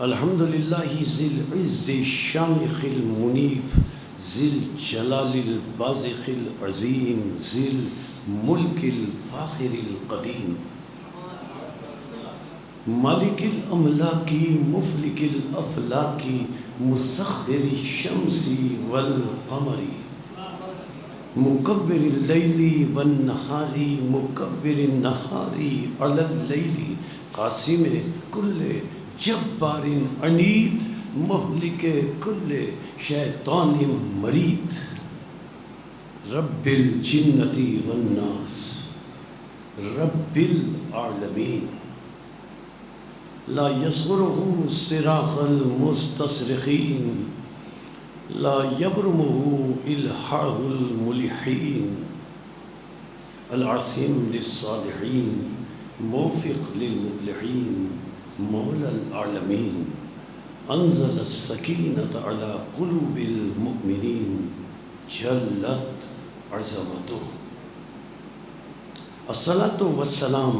الحمد للہ ذی العز الشامخ المنیف ذی الجلال البازخ العظیم ذی الملک الفاخر القدیم مالک الاملاک مفلک الافلاک مسخر الشمس والقمر مکبر اللیل والنہار مکبر النہار علی اللیل قاسم کل جبار عنید مہلک کل شیطان مرید رب الجنة والناس رب العالمین لا يصغره صراخ المستصرخین لا يبرمه الحاح الملحین العاصم للصالحین موفق للمفلحین مولا العالمین انزل السکینۃ علی قلوب المؤمنین جلت عظمتہ الصلاۃ والسلام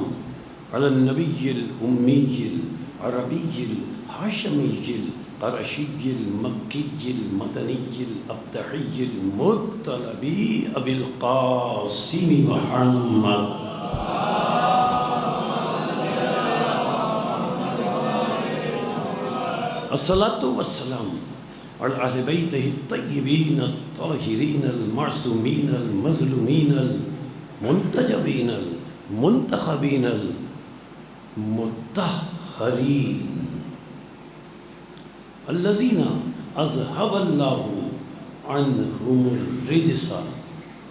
علی النبی الامی العربی الہاشمی القرشی المکی المدنی الابتحی المطلبی ابی القاسم محمد الصلاۃ والسلام علی اہل بیتہ الطیبین الطاہرین المعصومین المظلومین المنتجبین المنتخبین المطہرین الذین اذہب اللہ عنہم الرجس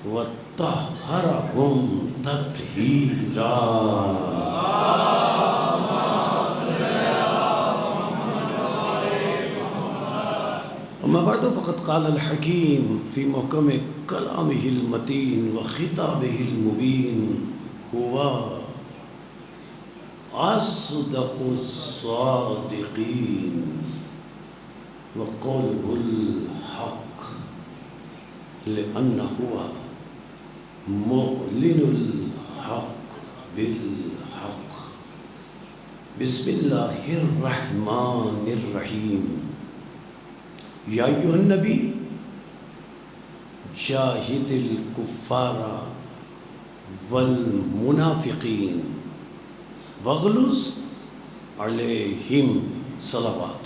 وطہرہم تطہیرا اما بعد فقد قال الحکیم فی محکم کلامہ المتین وخطابہ المبین ہوا اصدق الصادقین وقولہ الحق لأنہ ہوا معلن الحق بالحق بسم اللہ الرحمن الرحیم یا ایھا النبی جاہد الکفار والمنافقین واغلظ علیہم صلوات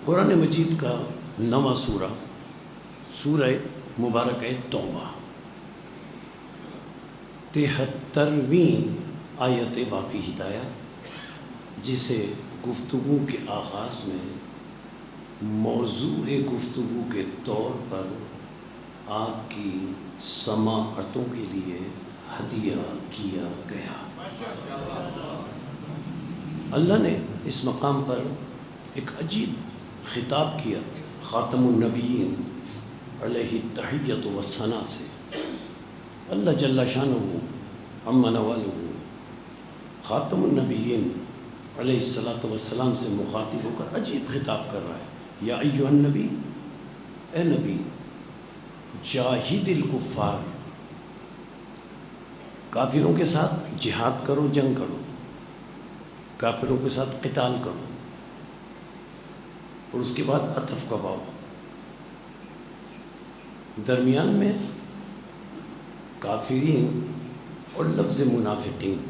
قرآن مجید کا نواں سورہ سورہ مبارکہ توبہ 73ویں آیت وافی ہدایہ جسے گفتگو کے آغاز میں موضوع گفتگو کے طور پر آپ کی سماعتوں کے لیے ہدیہ کیا گیا۔ اللہ نے اس مقام پر ایک عجیب خطاب کیا خاتم النبیین علیہ التحیۃ والثناء سے۔ اللہ جل شانہ عما نوالہ خاتم النبیین علیہ السلام سے مخاطب ہو کر عجیب خطاب کر رہا ہے۔ یا ایھا النبی، اے نبی، جاہد الکفار، کافروں کے ساتھ جہاد کرو، جنگ کرو، کافروں کے ساتھ قتال کرو، اور اس کے بعد عطف کا واو درمیان میں کافرین اور لفظ منافقین،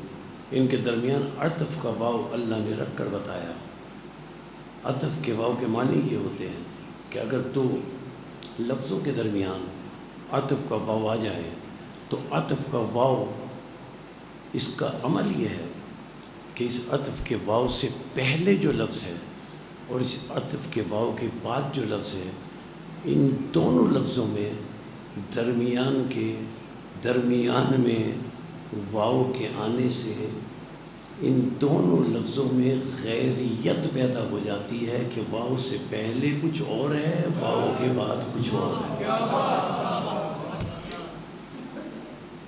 ان کے درمیان عطف کا واو اللہ نے رکھ کر بتایا۔ عطف کے واو کے معنی یہ ہوتے ہیں کہ اگر دو لفظوں کے درمیان عطف کا واو آ جائے تو عطف کا واو اس کا عمل یہ ہے کہ اس عطف کے واو سے پہلے جو لفظ ہے اور اس عطف کے واو کے بعد جو لفظ ہے، ان دونوں لفظوں میں درمیان میں واو کے آنے سے ان دونوں لفظوں میں غیریت پیدا ہو جاتی ہے کہ واو سے پہلے کچھ اور ہے، واو کے بعد کچھ اور ہے۔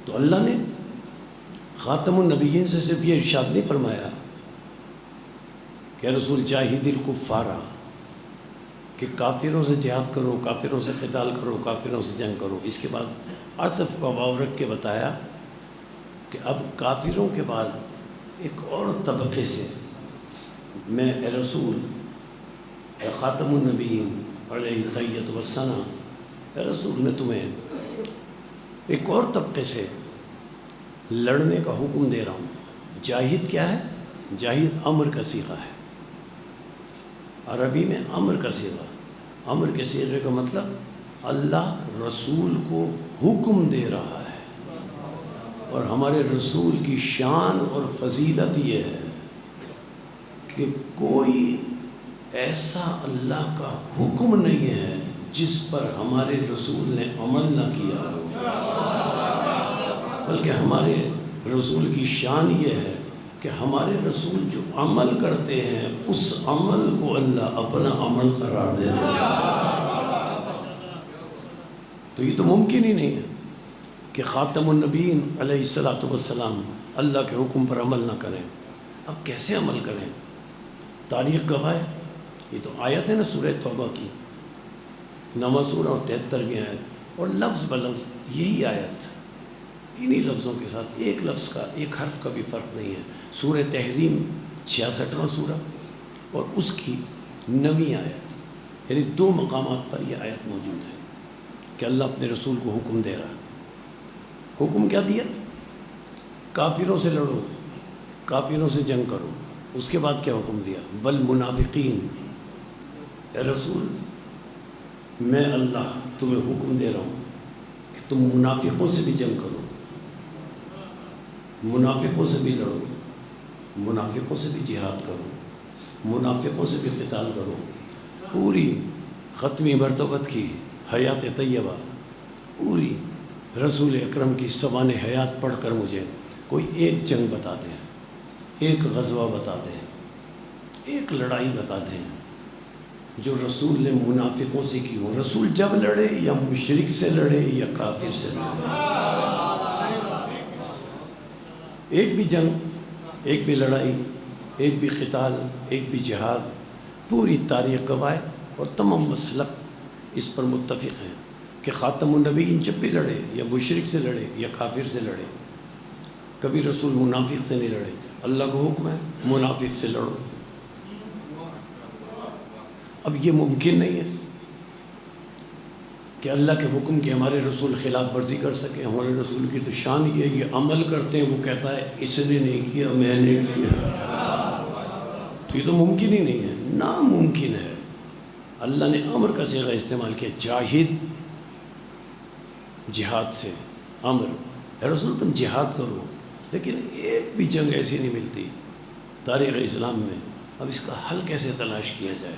تو اللہ نے خاتم النبیین سے صرف یہ ارشاد نہیں فرمایا کہ رسول جاہد الکفار، کہ کافروں سے جہاد کرو، کافروں سے قتال کرو، کافروں سے جنگ کرو۔ اس کے بعد عطف کا واو رکھ کے بتایا کہ اب کافروں کے بعد ایک اور طبقے سے میں اے رسول، اے خاتم النبیین علیہ التحیۃ والثناء، اے رسول میں تمہیں ایک اور طبقے سے لڑنے کا حکم دے رہا ہوں۔ جاہد کیا ہے؟ جاہد امر کا صیغہ ہے، عربی میں امر کا صیغہ۔ امر کے صیغے کا مطلب اللہ رسول کو حکم دے رہا ہے، اور ہمارے رسول کی شان اور فضیلت یہ ہے کہ کوئی ایسا اللہ کا حکم نہیں ہے جس پر ہمارے رسول نے عمل نہ کیا، بلکہ ہمارے رسول کی شان یہ ہے کہ ہمارے رسول جو عمل کرتے ہیں اس عمل کو اللہ اپنا عمل قرار دے دیتا ہے۔ تو یہ تو ممکن ہی نہیں ہے کہ خاتم النبیین علیہ الصلاۃ والسلام اللہ کے حکم پر عمل نہ کریں۔ اب کیسے عمل کریں؟ تاریخ گواہ ہے، یہ تو آیت ہے نا سورہ توبہ کی، 9واں سورہ اور 73ویں آیت، اور لفظ بلفظ یہی آیت، انہی لفظوں کے ساتھ ایک لفظ کا، ایک حرف کا بھی فرق نہیں ہے۔ سورہ تحریم 66واں سورہ اور اس کی 9ویں آیت، یعنی 2 مقامات پر یہ آیت موجود ہے کہ اللہ اپنے رسول کو حکم دے رہا ہے۔ حکم کیا دیا؟ کافروں سے لڑو، کافروں سے جنگ کرو۔ اس کے بعد کیا حکم دیا؟ والمنافقین، اے رسول میں اللہ تمہیں حکم دے رہا ہوں کہ تم منافقوں سے بھی جنگ کرو، منافقوں سے بھی لڑو، منافقوں سے بھی جہاد کرو، منافقوں سے بھی قتال کرو۔ پوری ختمی مرتبت کی حیات طیبہ، پوری رسول اکرم کی سوانح حیات پڑھ کر مجھے کوئی ایک جنگ بتا دیں، ایک غزوہ بتا دیں، ایک لڑائی بتا دیں جو رسول نے منافقوں سے کی ہو۔ رسول جب لڑے یا مشرک سے لڑے یا کافر سے لڑے، ایک بھی جنگ، ایک بھی لڑائی، ایک بھی قتال، ایک بھی جہاد، پوری تاریخ گواہ اور تمام مسلک اس پر متفق ہیں کہ خاتم النبیین جب بھی لڑے یا مشرک سے لڑے یا کافر سے لڑے، کبھی رسول منافق سے نہیں لڑے۔ اللہ کا حکم ہے منافق سے لڑو۔ اب یہ ممکن نہیں ہے کہ اللہ کے حکم کی ہمارے رسول خلاف ورزی کر سکیں۔ ہمارے رسول کی تو شان یہ عمل کرتے ہیں، وہ کہتا ہے اس نے نہیں کیا میں نے کیا، تو یہ تو ممکن ہی نہیں ہے، ناممکن ہے۔ اللہ نے امر کا صیغہ استعمال کیا، جاہد، جہاد سے امر، اے رسول تم جہاد کرو۔ لیکن ایک بھی جنگ ایسی نہیں ملتی تاریخ اسلام میں۔ اب اس کا حل کیسے تلاش کیا جائے؟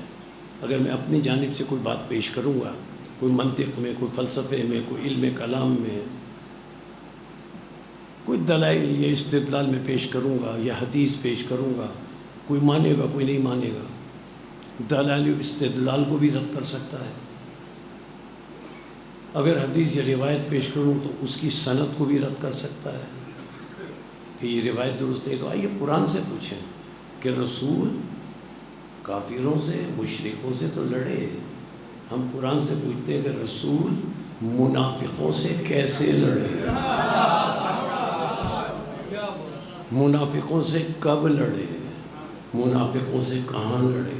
اگر میں اپنی جانب سے کوئی بات پیش کروں گا، کوئی منطق میں، کوئی فلسفے میں، کوئی علم کلام میں، کوئی دلائل یا استدلال میں پیش کروں گا یا حدیث پیش کروں گا، کوئی مانے گا کوئی نہیں مانے گا۔ دلائل و استدلال کو بھی رد کر سکتا ہے۔ اگر حدیث یا روایت پیش کروں تو اس کی سند کو بھی رد کر سکتا ہے کہ یہ روایت درست ہے۔ تو آئیے قرآن سے پوچھیں کہ رسول کافروں سے، مشرکوں سے تو لڑے، ہم قرآن سے پوچھتے ہیں کہ رسول منافقوں سے کیسے لڑے، منافقوں سے کب لڑے، منافقوں سے کہاں لڑے۔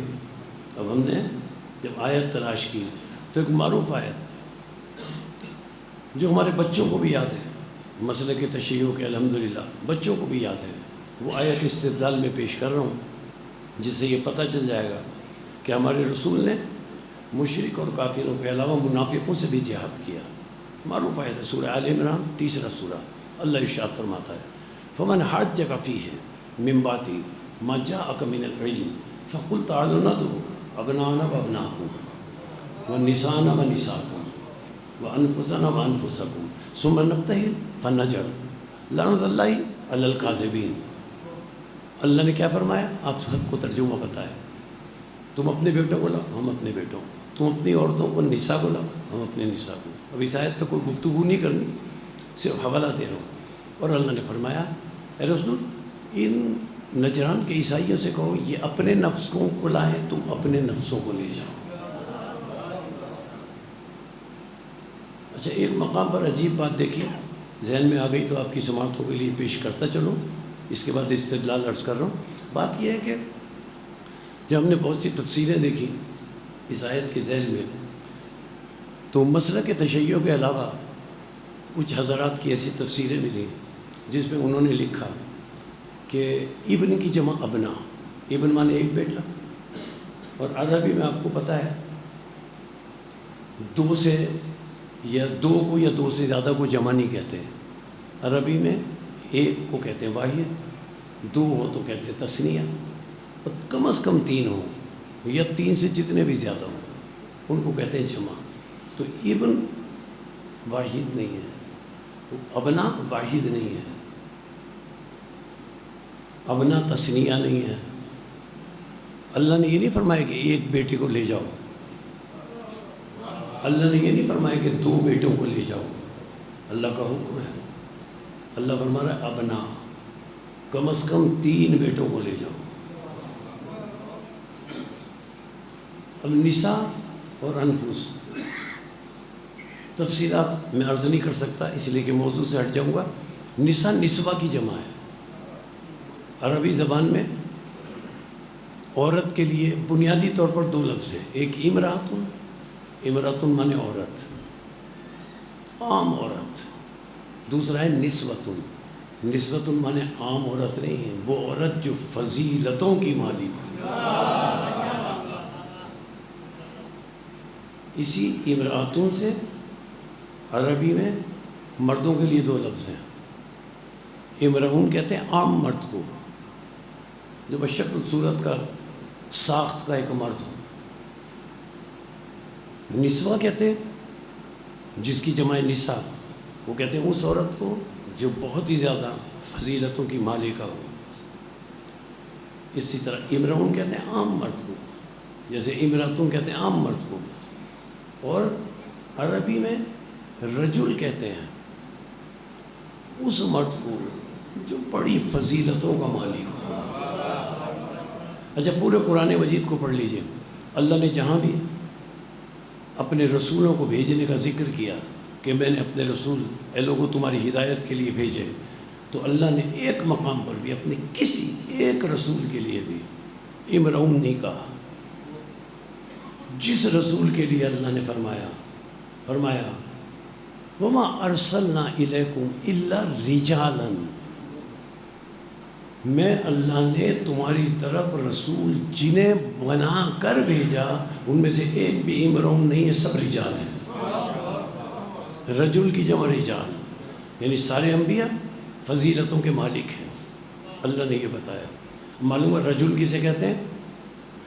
اب ہم نے جب آیت تلاش کی تو ایک معروف آیت جو ہمارے بچوں کو بھی یاد ہے، مسئلے کے تشیعوں کے الحمدللہ بچوں کو بھی یاد ہے، وہ آیت استدلال میں پیش کر رہا ہوں، جس سے یہ پتہ چل جائے گا کہ ہمارے رسول نے مشرک اور کافروں کے علاوہ منافقوں سے بھی جہاد کیا۔ معروف آیت ہے، سورہ آل عمران 3 سورہ۔ اللہ ارشاد فرماتا ہے فمن حاجک فیہ من بعد ما جاءک من العلم فقل تعالوا ندعو ابناءنا وابناءکم ونساءنا ونساءکم وانفسنا وانفسکم ثم نبتہل فنجعل لعنۃ اللہ علی الکاذبین۔ اللہ نے کیا فرمایا؟ آپ سب کو ترجمہ بتایا، تم اپنے بیٹوں کو لاؤ، ہم اپنے بیٹوں کو، تم اپنی عورتوں کو، نساء کو لاؤ، ہم اپنے نساء کو۔ اب اس آیت پہ کوئی گفتگو نہیں کرنی، صرف حوالہ دے رہا ہوں۔ اور اللہ نے فرمایا اے رسول ان نجران کے عیسائیوں سے کہو یہ اپنے نفسوں کو لائیں، تم اپنے نفسوں کو لے جاؤ۔ اچھا ایک مقام پر عجیب بات دیکھیے، ذہن میں آ گئی تو آپ کی سماعتوں کے لیے پیش کرتا چلوں، اس کے بعد استدلال عرض کر رہا ہوں۔ بات یہ ہے کہ جب ہم نے بہت سی تفسیریں دیکھی اس آیت کے ذیل میں، تو مسئلہ کے تشیع کے علاوہ کچھ حضرات کی ایسی تفسیریں ملی جس میں انہوں نے لکھا کہ ابن کی جمع ابنا، ابن مانے ایک بیٹا، اور عربی میں آپ کو پتہ ہے دو سے یا دو کو یا دو سے زیادہ کو جمع نہیں کہتے ہیں، عربی میں ایک کو کہتے ہیں واحد، دو ہو تو کہتے ہیں تثنیہ، اور کم از کم تین ہو یا تین سے جتنے بھی زیادہ ہوں ان کو کہتے ہیں جمع۔ تو ابن واحد نہیں ہے، ابنا واحد نہیں ہے، ابنا تثنیہ نہیں ہے۔ اللہ نے یہ نہیں فرمایا کہ ایک بیٹے کو لے جاؤ، اللہ نے یہ نہیں فرمایا کہ دو بیٹوں کو لے جاؤ، اللہ کا حکم ہے۔ اللہ فرما رہا ہے ابنا، کم از کم تین بیٹوں کو لے جاؤ۔ اب نساء اور انفس تفصیلات میں عرض نہیں کر سکتا اس لیے کہ موضوع سے ہٹ جاؤں گا۔ نساء نسوہ کی جمع ہے۔ عربی زبان میں عورت کے لیے بنیادی طور پر دو لفظ ہیں، ایک امراتن، امراتن مانے عورت، عام عورت، دوسرا ہے نسوتن، نسوتن مانے عام عورت نہیں ہے، وہ عورت جو فضیلتوں کی مالک ہو۔ اسی امراتن سے عربی میں مردوں کے لیے دو لفظ ہیں۔ امرؤن کہتے ہیں عام مرد کو، جو بشکل صورت کا ساخت کا ایک مرد ہو۔ نسوہ کہتے ہیں جس کی جمع نساء، وہ کہتے ہیں اس عورت کو جو بہت ہی زیادہ فضیلتوں کی مالکہ ہو۔ اسی طرح امرؤن کہتے ہیں عام مرد کو، جیسے امراتن کہتے ہیں عام مرد کو، اور عربی میں رجل کہتے ہیں اس مرد کو جو بڑی فضیلتوں کا مالک ہو۔ اچھا، پورے قرآن مجید کو پڑھ لیجئے، اللہ نے جہاں بھی اپنے رسولوں کو بھیجنے کا ذکر کیا کہ میں نے اپنے رسول اے لوگوں تمہاری ہدایت کے لیے بھیجے، تو اللہ نے ایک مقام پر بھی اپنے کسی ایک رسول کے لیے بھی امرؤن نہیں کہا۔ جس رسول کے لیے اللہ نے فرمایا وما ارسلنا الیکم الا رجالا، میں اللہ نے تمہاری طرف رسول جنہیں بنا کر بھیجا ان میں سے ایک بھی امرؤن نہیں ہے، سب رجال ہیں۔ رجل کی جمع رجال، یعنی سارے انبیاء فضیلتوں کے مالک ہیں، اللہ نے یہ بتایا۔ معلوم ہے رجل کسے کہتے ہیں؟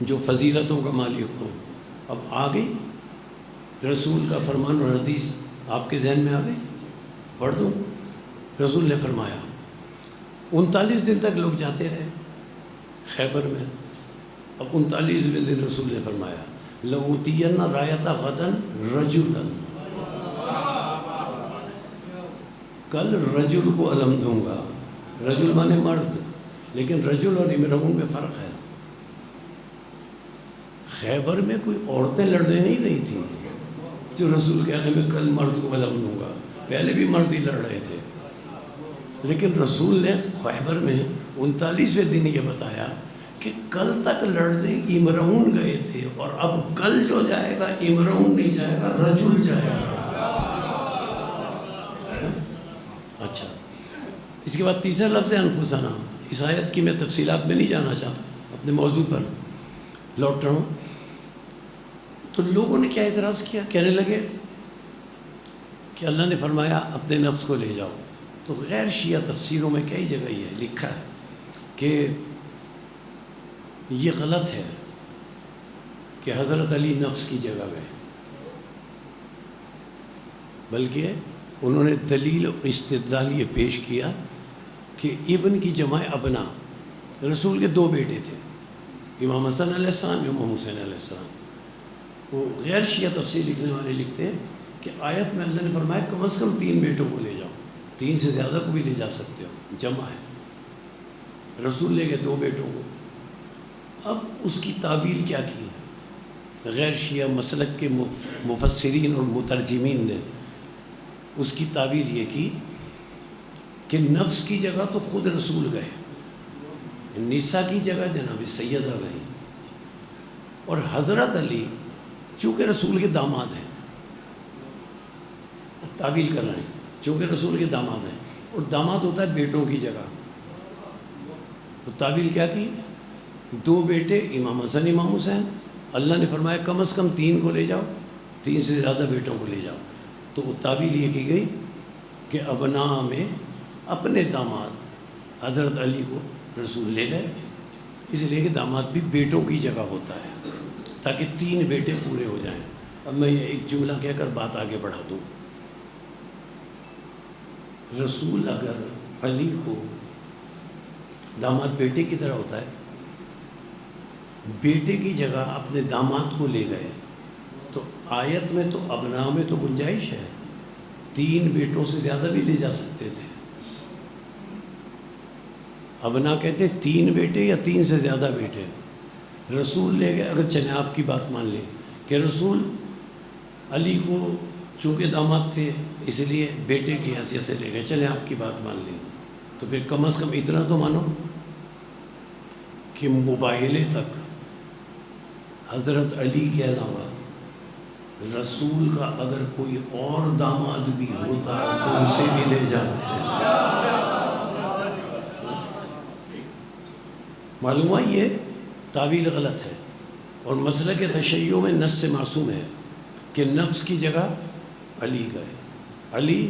جو فضیلتوں کا مالک ہو۔ اب آ گئی رسول کا فرمان اور حدیث آپ کے ذہن میں آ گئی، پڑھ دوں۔ رسول نے فرمایا 39 دن تک لوگ جاتے رہے خیبر میں، اب 39ویں دن رسول نے فرمایا لَأُوتِيَنَّ رَایَةَ غَدًا رَجُلًا، کل رجل کو علم دوں گا۔ رجل مانے مرد، لیکن رجل اور امرؤن میں فرق ہے۔ خیبر میں کوئی عورتیں لڑنے نہیں گئی تھیں جو رسول کہہ رہے ہیں میں کل مرد کو علم دوں گا، پہلے بھی مرد ہی لڑ رہے تھے، لیکن رسول نے خیبر میں 39ویں دن یہ بتایا کہ کل تک لڑنے امرؤن گئے تھے، اور اب کل جو جائے گا امرؤن نہیں جائے گا، رجل جائے گا۔ اچھا، اس کے بعد تیسرا لفظ ہے انفسنا۔ اس آیت کی میں تفصیلات میں نہیں جانا چاہتا، اپنے موضوع پر لوٹ رہا ہوں۔ تو لوگوں نے کیا اعتراض کیا، کہنے لگے کہ اللہ نے فرمایا اپنے نفس کو لے جاؤ۔ تو غیر شیعہ تفسیروں میں کئی جگہ یہ لکھا ہے کہ یہ غلط ہے کہ حضرت علی نفس کی جگہ گئے، بلکہ انہوں نے دلیل اور استدلال یہ پیش کیا کہ ابن کی جمع ابنا، رسول کے دو بیٹے تھے، امام حسن علیہ السلام، امام حسین علیہ السلام۔ وہ غیر شیعہ تفسیر لکھنے والے لکھتے ہیں کہ آیت میں اللہ نے فرمایا کم از کم 3 بیٹوں کو لے جاؤ، 3 سے زیادہ کو بھی لے جا سکتے ہو، جمع ہے۔ رسول لے گئے 2 بیٹوں کو۔ اب اس کی تعبیر کیا کی غیر شیعہ مسلک کے مفسرین اور مترجمین نے؟ اس کی تعبیر یہ کی کہ نفس کی جگہ تو خود رسول گئے، نساء کی جگہ جناب سیدہ گئی، اور حضرت علی چونکہ رسول کے داماد ہیں، تعویل کر رہے ہیں چونکہ رسول کے داماد ہیں، اور داماد ہوتا ہے بیٹوں کی جگہ، تو تعویل کیا کی؟ 2 بیٹے امام حسن امام حسین، اللہ نے فرمایا کم از کم 3 کو لے جاؤ، 3 سے زیادہ بیٹوں کو لے جاؤ، تو وہ تعویل یہ کی گئی کہ ابناء میں اپنے داماد حضرت علی کو رسول لے گئے، اس لیے کہ داماد بھی بیٹوں کی جگہ ہوتا ہے تاکہ 3 بیٹے پورے ہو جائیں۔ اب میں یہ ایک جملہ کہہ کر بات آگے بڑھا دوں، رسول اگر علی کو داماد بیٹے کی طرح ہوتا ہے، بیٹے کی جگہ اپنے داماد کو لے گئے، تو آیت میں تو ابناء میں تو گنجائش ہے، 3 بیٹوں سے زیادہ بھی لے جا سکتے تھے۔ ابناء کہتے ہیں 3 بیٹے یا 3 سے زیادہ بیٹے، رسول لے گئے۔ اگر چلیں آپ کی بات مان لیں کہ رسول علی کو چونکہ داماد تھے اس لیے بیٹے کی حیثیت سے لے گئے، چلیں آپ کی بات مان لیں، تو پھر کم از کم اتنا تو مانو کہ مباہلے تک حضرت علی کے علاوہ رسول کا اگر کوئی اور داماد بھی ہوتا تو اسے بھی لے جاتے ہیں۔ معلوم ہوا یہ تعویل غلط ہے، اور مسئلہ کے تشیع میں نص سے معصوم ہے کہ نفس کی جگہ علی گئے۔ علی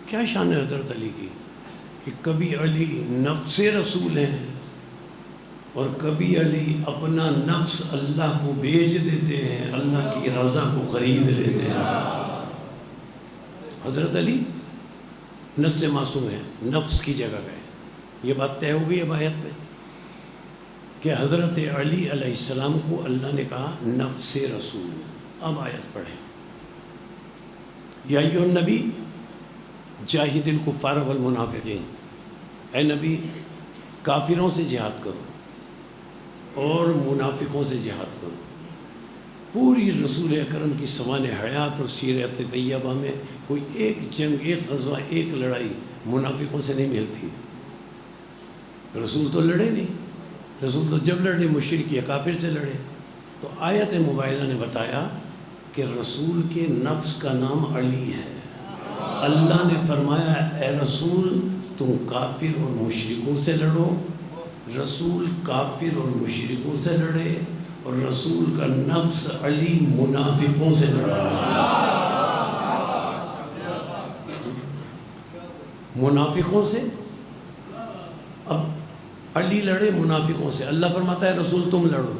کیا شان ہے حضرت علی کی کہ کبھی علی نفس رسول ہیں اور کبھی علی اپنا نفس اللہ کو بیچ دیتے ہیں، اللہ کی رضا کو خرید لیتے ہیں۔ حضرت علی نفس سے معصوم ہے، نفس کی جگہ گئے۔ یہ بات طے ہو گئی اب آیت میں کہ حضرت علی علیہ السلام کو اللہ نے کہا نفس رسول۔ اب آیت پڑھیں، یا ایھا النبی جاہد الکفار والمنافقین، اے نبی کافروں سے جہاد کرو اور منافقوں سے جہاد کرو۔ پوری رسول اکرم کی سوانح حیات اور سیرت طیبہ میں کوئی ایک جنگ، ایک غزوہ، ایک لڑائی منافقوں سے نہیں ملتی۔ رسول تو لڑے نہیں، رسول تو جب لڑے مشرک یا کافر سے لڑے۔ تو آیت مبارکہ نے بتایا کہ رسول کے نفس کا نام علی ہے۔ اللہ نے فرمایا اے رسول تم کافر اور مشرکوں سے لڑو، رسول کافر اور مشرکوں سے لڑے، اور رسول کا نفس علی منافقوں سے لڑا۔ منافقوں سے، اب علی لڑے منافقوں سے، اللہ فرماتا ہے رسول تم لڑو۔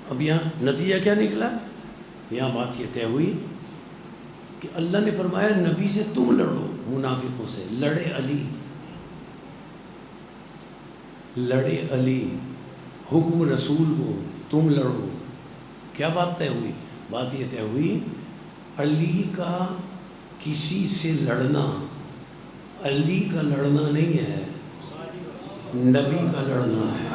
اب یہاں نتیجہ کیا نکلا؟ یہاں بات یہ طے ہوئی کہ اللہ نے فرمایا نبی سے تم لڑو، منافقوں سے لڑے علی، لڑے علی، حکم رسول کو تم لڑو۔ کیا بات طے ہوئی؟ بات یہ طے ہوئی علی کا کسی سے لڑنا، علی کا لڑنا نہیں ہے، نبی کا لڑنا ہے۔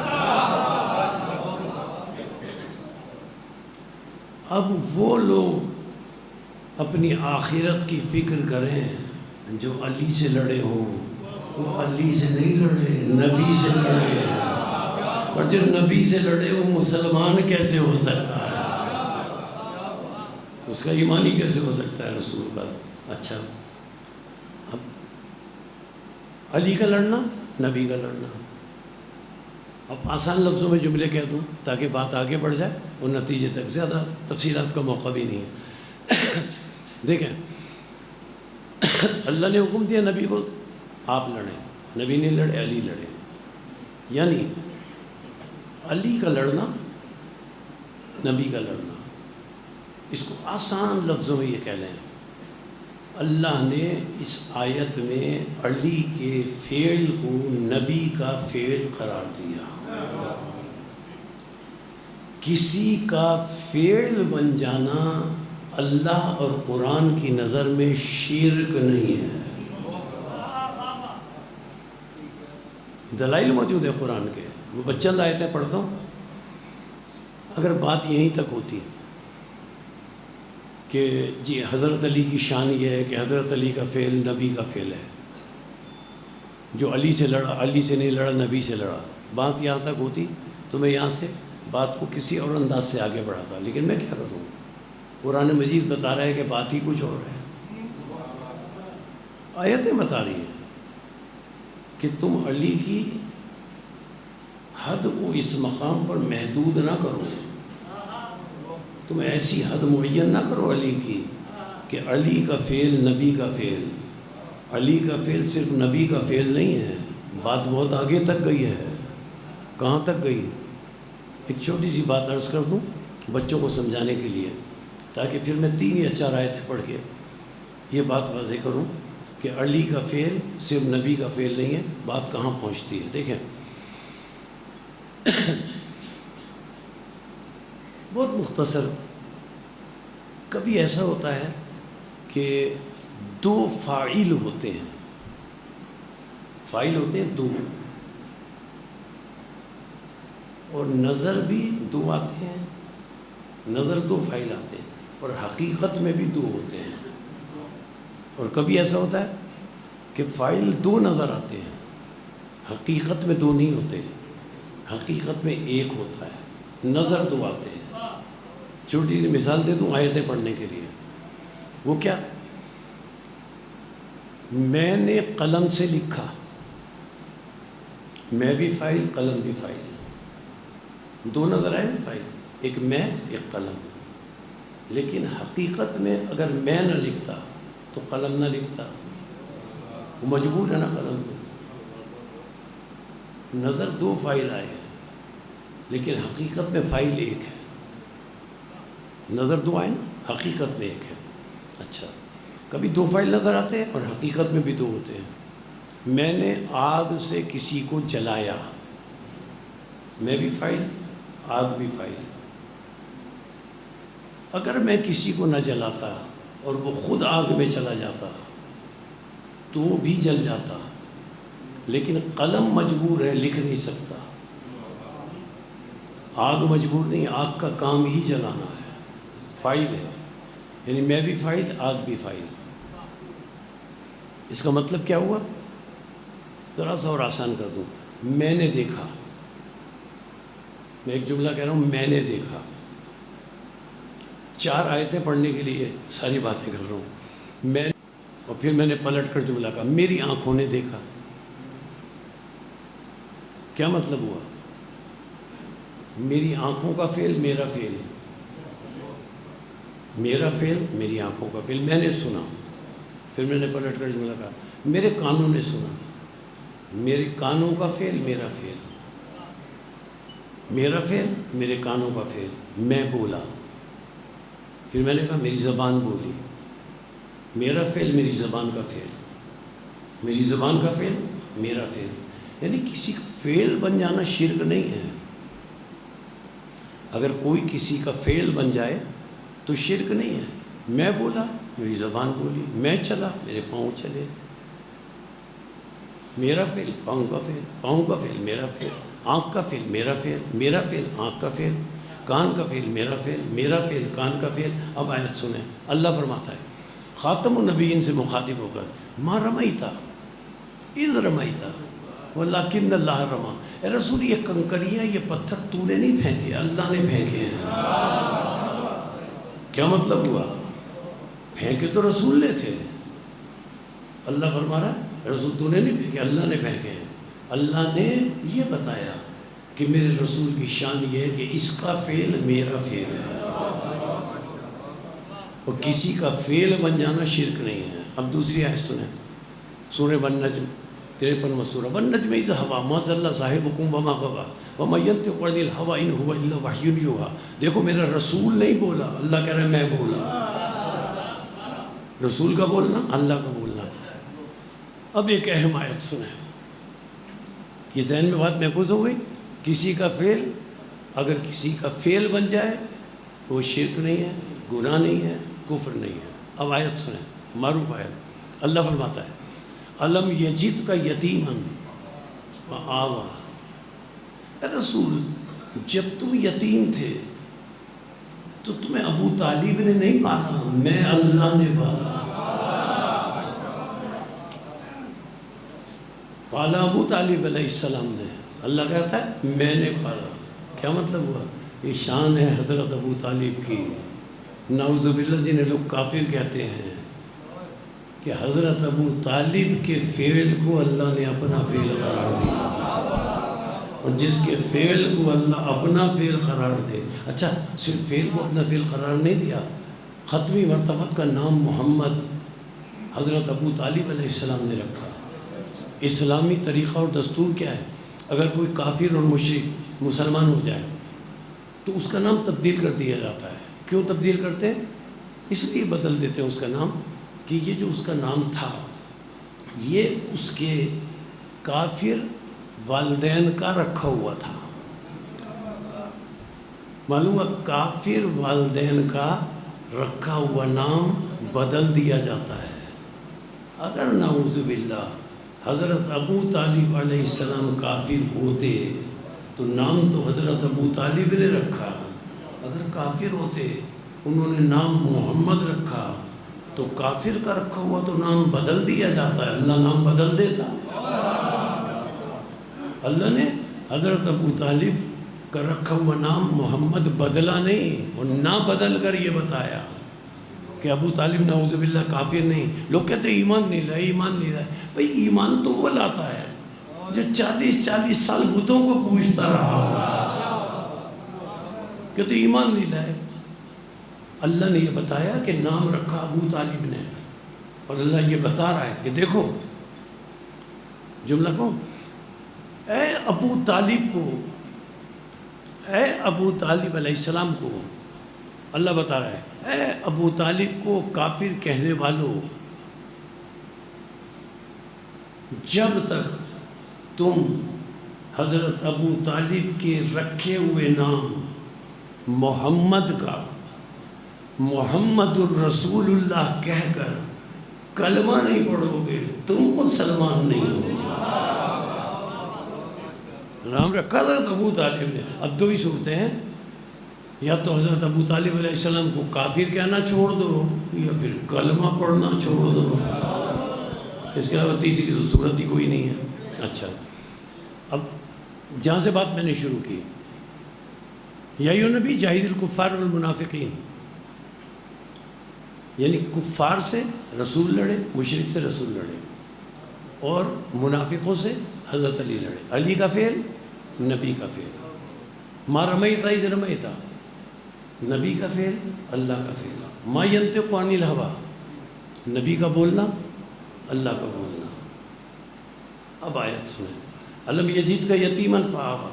اب وہ لوگ اپنی آخرت کی فکر کریں جو علی سے لڑے ہوں، وہ علی سے نہیں لڑے، نبی سے لڑے۔ اور جو نبی سے لڑے وہ مسلمان کیسے ہو سکتا ہے؟ اس کا ایمانی کیسے ہو سکتا ہے رسول پر؟ اچھا، اب علی کا لڑنا، نبی کا لڑنا۔ اب آسان لفظوں میں جملے کہہ دوں تاکہ بات آگے بڑھ جائے اور نتیجے تک، زیادہ تفصیلات کا موقع بھی نہیں ہے۔ دیکھیں، اللہ نے حکم دیا نبی کو آپ لڑیں، نبی نے لڑے، علی لڑے، یعنی علی کا لڑنا، نبی کا لڑنا۔ اس کو آسان لفظوں میں یہ کہہ لیں، اللہ نے اس آیت میں علی کے فعل کو نبی کا فعل قرار دیا۔ کسی کا فعل بن جانا اللہ اور قرآن کی نظر میں شرک نہیں ہے۔ دلائل موجود ہے قرآن کے، وہ چند آیتیں پڑھتا ہوں۔ اگر بات یہیں تک ہوتی کہ جی حضرت علی کی شان یہ ہے کہ حضرت علی کا فعل نبی کا فعل ہے، جو علی سے لڑا علی سے نہیں لڑا نبی سے لڑا. بات یہاں تک ہوتی تو میں یہاں سے بات کو کسی اور انداز سے آگے بڑھاتا، لیکن میں کیا کروں؟ قرآن مجید بتا رہا ہے کہ بات ہی کچھ اور ہے. آیتیں بتا رہی ہیں کہ تم علی کی حد کو اس مقام پر محدود نہ کرو، تم ایسی حد معین نہ کرو علی کی کہ علی کا فعل نبی کا فعل. علی کا فعل صرف نبی کا فعل نہیں ہے، بات بہت آگے تک گئی ہے. کہاں تک گئی؟ ایک چھوٹی سی بات عرض کر دوں بچوں کو سمجھانے کے لیے، تاکہ پھر میں 3 یا 4 آیتیں پڑھ کے یہ بات واضح کروں کہ علی کا فعل صرف نبی کا فعل نہیں ہے. بات کہاں پہنچتی ہے دیکھیں. بہت مختصر، کبھی ایسا ہوتا ہے کہ 2 فاعل ہوتے ہیں، فاعل ہوتے ہیں 2، اور نظر بھی 2 آتے ہیں، نظر 2 فاعل آتے ہیں، اور حقیقت میں بھی 2 ہوتے ہیں. اور کبھی ایسا ہوتا ہے کہ فاعل 2 نظر آتے ہیں، حقیقت میں 2 نہیں ہوتے، حقیقت میں 1 ہوتا ہے، نظر 2 آتے ہیں. چھوٹی سی مثال دے دوں آیتیں پڑھنے کے لیے. وہ کیا؟ میں نے قلم سے لکھا، میں بھی فاعل قلم بھی فاعل، 2 نظر آئے نا فاعل، ایک میں ایک قلم. لیکن حقیقت میں اگر میں نہ لکھتا تو قلم نہ لکھتا، وہ مجبور ہے نا قلم تو. نظر 2 فاعل آئے ہیں لیکن حقیقت میں فاعل 1 ہے. نظر 2 آئے نا، حقیقت میں 1 ہے. اچھا، کبھی 2 فاعل نظر آتے ہیں اور حقیقت میں بھی 2 ہوتے ہیں. میں نے آگ سے کسی کو جلایا، میں بھی فاعل آگ بھی فاعل. اگر میں کسی کو نہ جلاتا اور وہ خود آگ میں چلا جاتا تو وہ بھی جل جاتا، لیکن قلم مجبور ہے، لکھ نہیں سکتا. آگ مجبور نہیں، آگ کا کام ہی جلانا ہے، فاعل ہے. یعنی میں بھی فاعل آگ بھی فاعل. اس کا مطلب کیا ہوا؟ ذرا سا اور آسان کر دوں. میں نے دیکھا، میں ایک جملہ کہہ رہا ہوں، میں نے دیکھا. 4 آیتیں پڑھنے کے لیے ساری باتیں کر رہا ہوں. میں، اور پھر میں نے پلٹ کر جملہ کہا میری آنکھوں نے دیکھا. کیا مطلب ہوا؟ میری آنکھوں کا فعل میرا فعل، میرا فعل میری آنکھوں کا فعل. میں نے سنا، پھر میں نے پلٹ کر جملہ کہا میرے کانوں نے سنا. میرے کانوں کا فعل میرا فعل، میرا فعل میرے کانوں کا فعل. میں بولا، پھر میں نے کہا میری زبان بولی. میرا فعل میری زبان کا فعل، میری زبان کا فعل میرا فعل. یعنی کسی کا فعل بن جانا شرک نہیں ہے. اگر کوئی کسی کا فعل بن جائے تو شرک نہیں ہے. میں بولا میری زبان بولی، میں چلا میرے پاؤں چلے. میرا فعل پاؤں کا فعل، پاؤں کا فعل میرا فعل، آنکھ کا فعل میرا فعل، میرا فعل آنکھ کا فعل، کان کا فعل میرا فعل، میرا فعل کان کا فعل. اب آیت سنیں، اللہ فرماتا ہے خاتم النبیین سے مخاطب ہو کر، ما رمیتہ اذ رمیتہ ولکن اللہ رما. اے رسول یہ کنکریاں یہ پتھر تو نے نہیں پھینکے، اللہ نے پھینکے ہیں. کیا مطلب ہوا؟ پھینکے تو رسول نے تھے. اللہ فرما رہا ہے رسول تو نے نہیں پھینکے، اللہ نے پھینکے ہیں. اللہ نے یہ بتایا کہ میرے رسول کی شان یہ ہے کہ اس کا فعل میرا فعل ہے، اور کسی کا فعل بن جانا شرک نہیں ہے. اب دوسری آیت سنیں، سورہ النجم 53 سورہ. والنجم اذا ہوا ما ضل صاحبکم وما غوی وما ینطق عن الہوی ان هو الا وحی یوحی. دیکھو میرا رسول نہیں بولا، اللہ کہہ رہا ہے میں بولا. رسول کا بولنا، اللہ کا بولنا. اب ایک اہم آیت سنیں، یہ ذہن میں بات محفوظ ہو گئی. کسی کا فعل اگر کسی کا فعل بن جائے تو وہ شرک نہیں ہے، گناہ نہیں ہے، کفر نہیں ہے. اب آیت سنیں، معروف آیت. اللہ فرماتا ہے الم یجد کا یتیمن وآوا. اے رسول جب تم یتیم تھے تو تمہیں ابو طالب نے نہیں پالا، میں اللہ نے پالا۔ پالا ابو طالب علیہ السلام نے، اللہ کہتا ہے میں نے پالا۔ کیا مطلب ہوا؟ یہ شان ہے حضرت ابو طالب کی۔ نعوذ باللہ جنہیں لوگ کافر کہتے ہیں کہ حضرت ابو طالب کے فعل کو اللہ نے اپنا فعل قرار دیا، اور جس کے فعل کو اللہ اپنا فعل قرار دے، اچھا صرف فعل کو اپنا فعل قرار نہیں دیا، ختمی مرتبت کا نام محمد حضرت ابو طالب علیہ السلام نے رکھا۔ اسلامی طریقہ اور دستور کیا ہے؟ اگر کوئی کافر اور مشرک مسلمان ہو جائے تو اس کا نام تبدیل کر دیا جاتا ہے۔ کیوں تبدیل کرتے ہیں؟ اس لیے بدل دیتے ہیں اس کا نام کہ یہ جو اس کا نام تھا یہ اس کے کافر والدین کا رکھا ہوا تھا۔ معلوم ہے کافر والدین کا رکھا ہوا نام بدل دیا جاتا ہے۔ اگر نعوذ باللہ حضرت ابو طالب علیہ السلام کافر ہوتے تو نام تو حضرت ابو طالب نے رکھا، اگر کافر ہوتے انہوں نے نام محمد رکھا تو کافر کا رکھا ہوا تو نام بدل دیا جاتا ہے، اللہ نام بدل دیتا۔ اللہ نے حضرت ابو طالب کا رکھا ہوا نام محمد بدلا نہیں، اور نہ بدل کر یہ بتایا کہ ابو طالب نعوذ باللہ کافر نہیں۔ لوگ کہتے ہیں ایمان نہیں لائے، ایمان نہیں لائے۔ بھئی ایمان تو وہ لاتا ہے جو 40 سال بتوں کو پوجتا رہا، کہتے ہیں ایمان نہیں لائے۔ اللہ نے یہ بتایا کہ نام رکھا ابو طالب نے، اور اللہ یہ بتا رہا ہے کہ دیکھو جملہ کو، اے ابو طالب کو، اے ابو طالب علیہ السلام کو اللہ بتا رہا ہے، اے ابو طالب کو کافر کہنے والوں، جب تک تم حضرت ابو طالب کے رکھے ہوئے نام محمد کا محمد الرسول اللہ کہہ کر کلمہ نہیں پڑھو گے تم مسلمان نہیں ہو۔ نام رکھا حضرت ابو طالب نے۔ اب دو ہی صورتیں ہیں، یا تو حضرت ابو طالب علیہ السلام کو کافر کہنا چھوڑ دو یا پھر کلمہ پڑھنا چھوڑ دو، اس کے علاوہ تیسری تو صورت ہی کوئی نہیں ہے۔ اچھا، اب جہاں سے بات میں نے شروع کی، یا ایھا نبی جاہد الکفار والمنافقین، یعنی کفار سے رسول لڑے، مشرک سے رسول لڑے، اور منافقوں سے حضرت علی لڑے۔ علی کا فعل نبی کا فعل، ما رمیت اذ رمیت، نبی کا فعل اللہ کا فعل، ما ینطق عن الہوی، نبی کا بولنا اللہ کا بولنا۔ اب آیت سنیں، الم یجدک یتیما فآویٰ،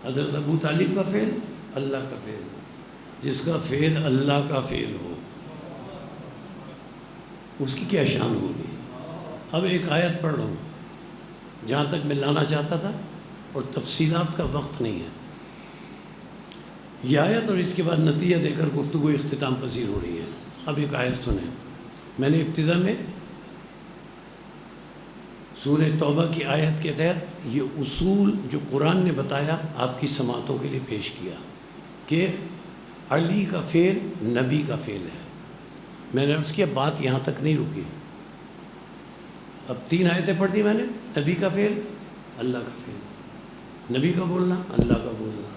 حضرت ابو طالب کا فعل اللہ کا فعل، جس کا فعل اللہ کا فعل ہو اس کی کیا شان ہوگی۔ اب ایک آیت پڑھ رہا ہوں جہاں تک میں لانا چاہتا تھا، اور تفصیلات کا وقت نہیں ہے۔ یہ آیت اور اس کے بعد نتیجہ دے کر گفتگو اختتام پذیر ہو رہی ہے۔ اب ایک آیت سنیں، میں نے ابتدا میں سورہ توبہ کی آیت کے تحت یہ اصول جو قرآن نے بتایا آپ کی سماعتوں کے لیے پیش کیا کہ علی کا فعل نبی کا فعل ہے۔ میں نے عرض کیا بات یہاں تک نہیں رکی، اب 3 آیتیں پڑھ دی میں نے، نبی کا فعل اللہ کا فعل، نبی کا بولنا اللہ کا بولنا،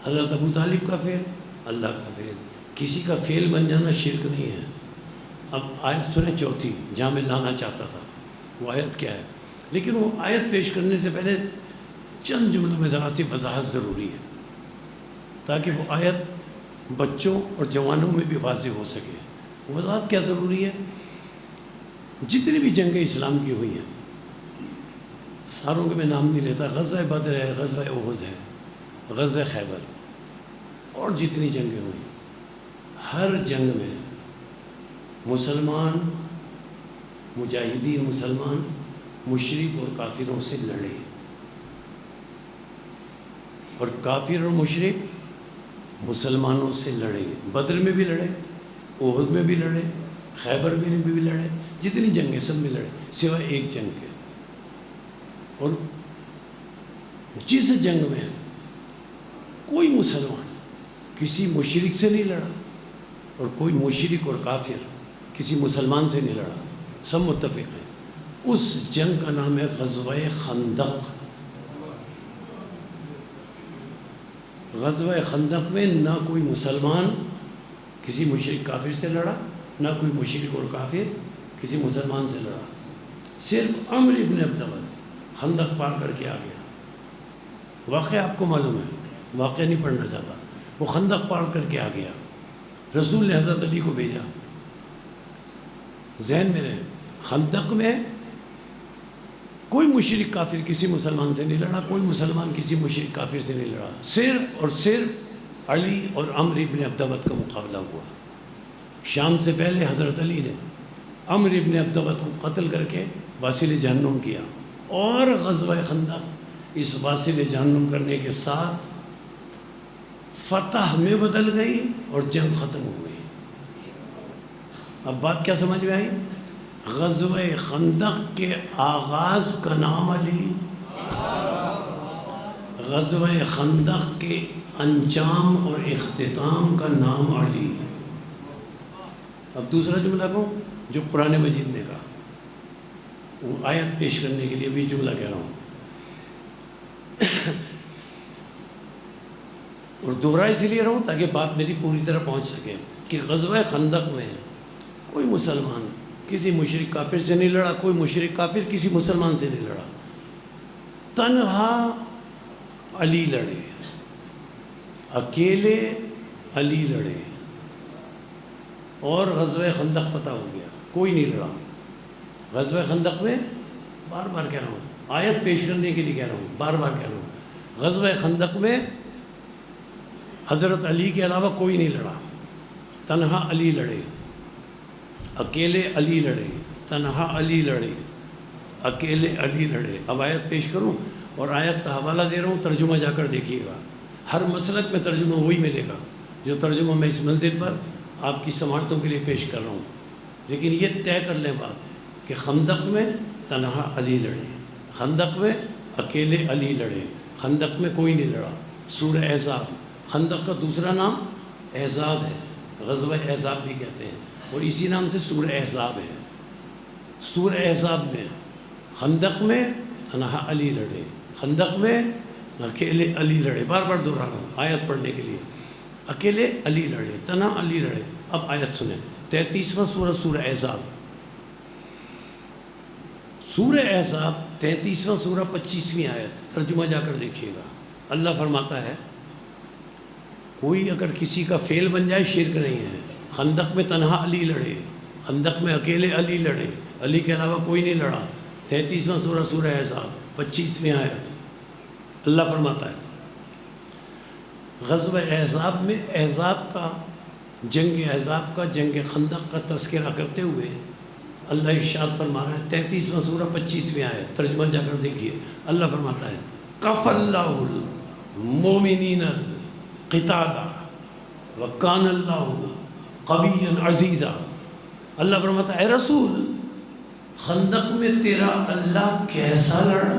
حضرت ابو طالب کا فعل اللہ کا فعل، کسی کا فعل بن جانا شرک نہیں ہے۔ اب آیت سنیں چوتھی جہاں میں لانا چاہتا تھا، وہ آیت کیا ہے؟ لیکن وہ آیت پیش کرنے سے پہلے چند جملوں میں ذرا سی وضاحت ضروری ہے تاکہ وہ آیت بچوں اور جوانوں میں بھی واضح ہو سکے۔ وضاحت کیا ضروری ہے؟ جتنی بھی جنگیں اسلام کی ہوئی ہیں، ساروں کے میں نام نہیں لیتا، غزوہ بدر ہے، غزوہ احد ہے، غزوہ خیبر، اور جتنی جنگیں ہوئی، ہر جنگ میں مسلمان مجاہدین مسلمان مشرک اور کافروں سے لڑے، اور کافر اور مشرک مسلمانوں سے لڑے۔ بدر میں بھی لڑے، احد میں بھی لڑے، خیبر میں بھی لڑے، جتنی جنگیں سب میں لڑے سوائے ایک جنگ کے۔ اور جس جنگ میں کوئی مسلمان کسی مشرک سے نہیں لڑا، اور کوئی مشرک اور کافر کسی مسلمان سے نہیں لڑا، سب متفق ہیں۔ اس جنگ کا نام ہے غزوہ خندق۔ غزوہ خندق میں نہ کوئی مسلمان کسی مشرک کافر سے لڑا، نہ کوئی مشرک اور کافر کسی مسلمان سے لڑا، صرف عمرو ابن عبدود خندق پار کر کے آ گیا۔ واقعہ آپ کو معلوم ہے، واقعہ نہیں پڑھنا چاہتا، وہ خندق پار کر کے آ گیا۔ رسول نے حضرت علی کو بھیجا، ذہن میں رہے خندق میں کوئی مشرک کافر کسی مسلمان سے نہیں لڑا، کوئی مسلمان کسی مشرک کافر سے نہیں لڑا، صرف اور صرف علی اور عمرو ابن عبدود کا مقابلہ ہوا۔ شام سے پہلے حضرت علی نے عمرو ابن عبدود کو قتل کر کے واصل جہنم کیا، اور غزوہ خندق اس واصل جہنم کرنے کے ساتھ فتح میں بدل گئی اور جنگ ختم ہو گئی۔ اب بات کیا سمجھ میں آئی؟ غزوہ خندق کے آغاز کا نام علی، غزوہ خندق کے انجام اور اختتام کا نام علی۔ اب دوسرا جملہ کو جو قرآن مجید نے کہا، وہ آیت پیش کرنے کے لیے بھی جملہ کہہ رہا ہوں، اور دوہرا اس لیے رہا ہوں تاکہ بات میری پوری طرح پہنچ سکے کہ غزوہ خندق میں کوئی مسلمان کسی مشرک کافر سے نہیں لڑا، کوئی مشرک کافر کسی مسلمان سے نہیں لڑا، تنہا علی لڑے، اکیلے علی لڑے، اور غزوہ خندق فتح ہو گیا، کوئی نہیں لڑا۔ غزوہ خندق میں بار بار کہہ رہا ہوں، آیت پیش کرنے کے لیے کہہ رہا ہوں، بار بار کہہ رہا ہوں، غزوہ خندق میں حضرت علی کے علاوہ کوئی نہیں لڑا، تنہا علی لڑے، اکیلے علی لڑے، تنہا علی لڑے، اکیلے علی لڑے۔ اب آیت پیش کروں اور آیت کا حوالہ دے رہا ہوں، ترجمہ جا کر دیکھیے گا، ہر مسلک میں ترجمہ وہی ملے گا جو ترجمہ میں اس منزل پر آپ کی سماعتوں کے لیے پیش کر رہا ہوں، لیکن یہ طے کر لیں بات کہ خندق میں تنہا علی لڑے، خندق میں اکیلے علی لڑے، خندق میں کوئی نہیں لڑا۔ سورہ احزاب، خندق کا دوسرا نام احزاب ہے، غزوہ احزاب بھی کہتے ہیں، اور اسی نام سے سورہ احزاب ہے۔ سورہ احزاب میں خندق میں تنہا علی لڑے، خندق میں اکیلے علی لڑے، بار بار دہرا رہا ہوں آیت پڑھنے کے لیے، اکیلے علی لڑے، تنہا علی لڑے۔ اب آیت سنیں، 33واں سورہ، سورہ احزاب، سورہ احزاب 33واں سورہ 25ویں آیت، ترجمہ جا کر دیکھیے گا۔ اللہ فرماتا ہے کوئی اگر کسی کا فعل بن جائے شرک نہیں ہے۔ خندق میں تنہا علی لڑے، خندق میں اکیلے علی لڑے، علی کے علاوہ کوئی نہیں لڑا۔ 33واں سورہ، سورہ احزاب 25ویں آیت، اللہ فرماتا ہے غزوہ احزاب میں، احزاب کا، جنگ احزاب کا، جنگ خندق کا تذکرہ کرتے ہوئے اللہ ارشاد فرما رہا ہے، 33واں سورہ 25ویں آیت، ترجمہ جا کر دیکھیے، اللہ فرماتا ہے کف اللہ المؤمنین القتال وکان اللہ قویا عزیزا۔ اللہ فرماتا ہے اے رسول، خندق میں تیرا اللہ کیسا لڑا؟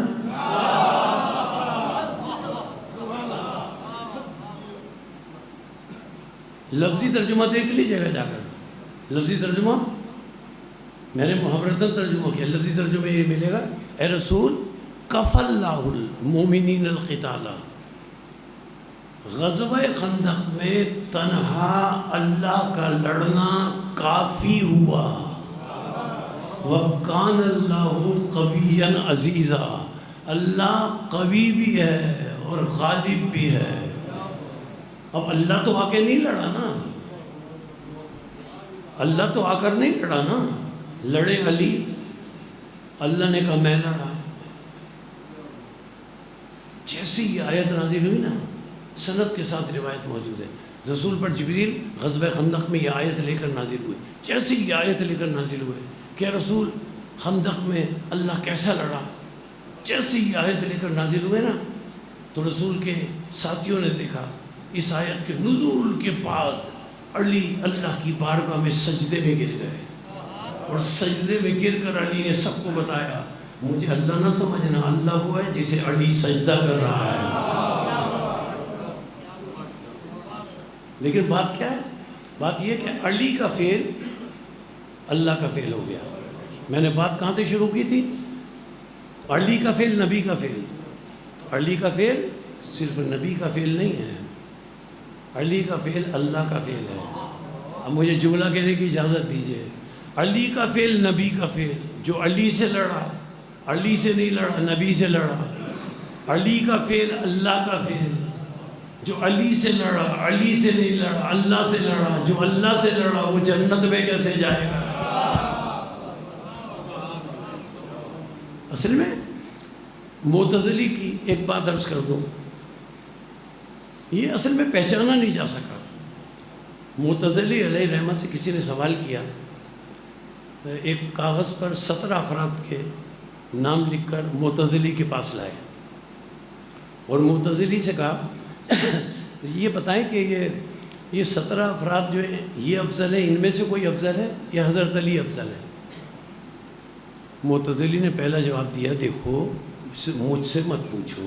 لفظی ترجمہ دیکھ لیجیے گا جا کر، لفظی ترجمہ میں نے محاورتاً ترجمہ کیا، لفظی ترجمہ یہ ملے گا اے رسول کف اللہ المؤمنین القتال، غزوہ خندق میں تنہا اللہ کا لڑنا کافی ہوا، وَكَانَ اللَّهُ قَوِيًّا عَزِيزًا، اللہ قوی بھی ہے اور غالب بھی ہے۔ اب اللہ تو آ کے نہیں لڑا نا، اللہ تو آ کر نہیں لڑا نا، لڑے علی، اللہ نے کہا میں لڑا۔ جیسے یہ آیت نازل ہوئی نا، سند کے ساتھ روایت موجود ہے، رسول پر جبریل غزوہ خندق میں یہ آیت لے کر نازل ہوئی، جیسے یہ آیت لے کر نازل ہوئے کہ رسول خندق میں اللہ کیسا لڑا، جیسے یہ آیت لے کر نازل ہوئے نا، تو رسول کے ساتھیوں نے دیکھا اس آیت کے نزول کے بعد علی اللہ کی بارگاہ میں سجدے میں گر گئے، اور سجدے میں گر کر علی نے سب کو بتایا مجھے اللہ نہ سمجھنا، اللہ وہ ہے جسے علی سجدہ کر رہا ہے۔ لیکن بات کیا ہے؟ بات یہ کہ علی کا فعل اللہ کا فعل ہو گیا۔ میں نے بات کہاں سے شروع کی تھی؟ علی کا فعل نبی کا فعل۔ علی کا فعل صرف نبی کا فعل نہیں ہے، علی کا فعل اللہ کا فعل ہے۔ اب مجھے جملہ کہنے کی اجازت دیجیے، علی کا فعل نبی کا فعل، جو علی سے لڑا، علی سے نہیں لڑا، نبی سے لڑا۔ علی کا فعل اللہ کا فعل، جو علی سے لڑا، علی سے نہیں لڑا، اللہ سے لڑا۔ جو اللہ سے لڑا وہ جنت میں کیسے جائے گا؟ اصل میں معتزلی کی ایک بات عرض کر دوں، یہ اصل میں پہچانا نہیں جا سکا۔ معتزلی علیہ رحمہ سے کسی نے سوال کیا، ایک کاغذ پر 17 افراد کے نام لکھ کر معتزلی کے پاس لائے اور معتزلی سے کہا یہ بتائیں کہ یہ 17 افراد جو ہیں یہ افضل ہیں، ان میں سے کوئی افضل ہے یا حضرت علی افضل ہے؟ معتزلی نے پہلا جواب دیا، دیکھو مجھ سے مت پوچھو،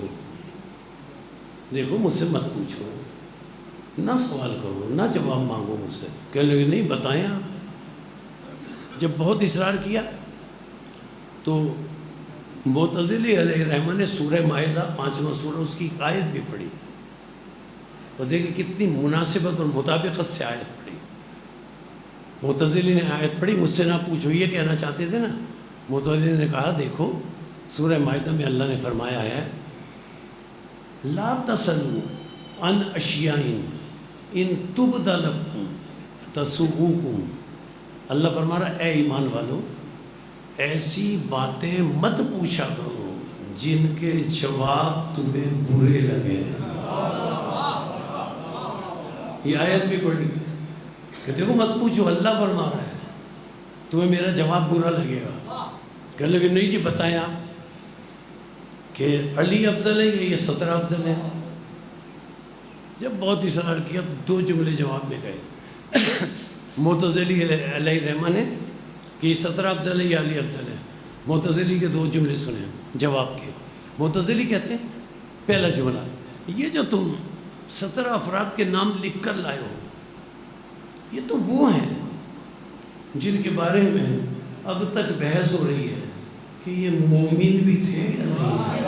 دیکھو مجھ سے مت پوچھو، نہ سوال کرو، نہ جواب مانگو مجھ سے۔ کہنے لگے نہیں بتائیں آپ۔ جب بہت اصرار کیا تو معتزلی علیہ رحمہ نے سورہ مائدہ 5واں سورہ اس کی آیت بھی پڑھی، اور دیکھیں کتنی مناسبت اور مطابقت سے آیت پڑھی۔ معتزلی نے آیت پڑھی، مجھ سے نہ پوچھو، یہ کہنا چاہتے تھے نا۔ معتزلی نے کہا دیکھو سورہ مائدہ میں اللہ نے فرمایا ہے لا تسألوا عن اشیاء ان تبد لکم تسؤکم۔ اللہ فرما رہا اے ایمان والو، ایسی باتیں مت پوچھا کرو جن کے جواب تمہیں برے لگے۔ یہ آیت بھی پڑھی کہ دیکھو مت پوچھو، اللہ فرما رہا ہے تمہیں میرا جواب برا لگے گا۔ کہنے لگے نہیں جی بتائیں آپ کہ علی افضل ہے یا یہ 17 افضل ہے؟ جب بہت اصرار کیا 2 جملے جواب میں گئے معتزلی علیہ رحمہ نے کہ یہ 17 افضل ہے یا علی افضل ہے۔ معتزلی کے 2 جملے سنے جواب کے۔ معتزلی کہتے ہیں پہلا جملہ، یہ جو تم 17 افراد کے نام لکھ کر لائے ہو یہ تو وہ ہیں جن کے بارے میں اب تک بحث ہو رہی ہے کہ یہ مومن بھی تھے یا نہیں۔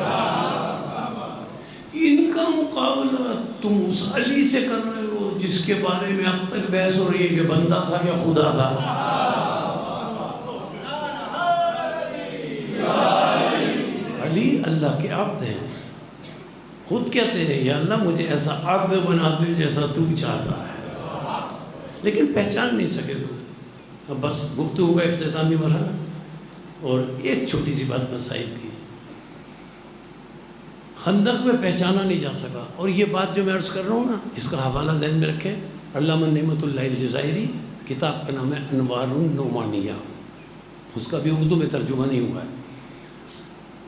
ان کا مقابلہ تم اس علی سے کر رہے ہو جس کے بارے میں اب تک بحث ہو رہی ہے کہ بندہ تھا یا خدا تھا۔ علی اللہ کے عبد ہیں، خود کہتے ہیں یا اللہ مجھے ایسا عبد بنا دے جیسا تو چاہتا ہے، لیکن پہچان نہیں سکے تو۔ اب بس گفتگو کا اختتامی مرحلہ، اور ایک چھوٹی سی بات مصائب کی، خندق میں پہچانا نہیں جا سکا۔ اور یہ بات جو میں عرض کر رہا ہوں نا، اس کا حوالہ ذہن میں رکھیں، علامہ نعمت اللہ الجزائری، کتاب کا نام ہے انوار النعمانیہ، اس کا بھی اردو میں ترجمہ نہیں ہوا ہے،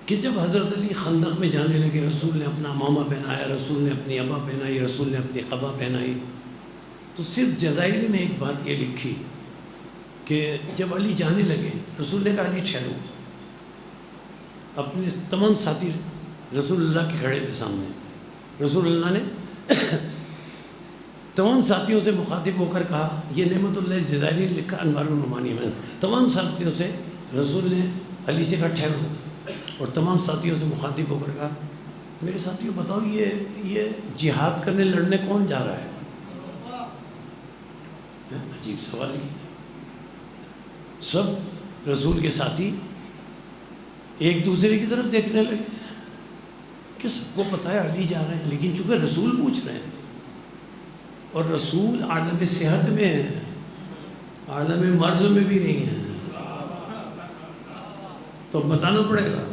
کہ جب حضرت علی خندق میں جانے لگے، رسول نے اپنا امامہ پہنایا، رسول نے اپنی عبا پہنائی، رسول نے اپنی قبا پہنائی، تو صرف جزائری میں ایک بات یہ لکھی کہ جب علی جانے لگے رسول نے کہا علی ٹھہرو۔ اپنے تمام ساتھی رسول اللہ کے کھڑے تھے سامنے، رسول اللہ نے تمام ساتھیوں سے مخاطب ہو کر کہا، یہ نعمت اللہ جزائری نے لکھا انوار النعمانیہ میں، تمام ساتھیوں سے رسول نے علی سے کہا ٹھہرو، اور تمام ساتھیوں سے مخاطب ہو کر کہا میرے ساتھیوں بتاؤ یہ جہاد کرنے لڑنے کون جا رہا ہے؟ عجیب سوال کی۔ سب رسول کے ساتھی ایک دوسرے کی طرف دیکھنے لگے کہ سب کو پتہ ہے علی جا رہے ہیں، لیکن چونکہ رسول پوچھ رہے ہیں اور رسول عالم صحت میں ہے، عالم مرض میں بھی نہیں ہے، تو بتانا پڑے گا۔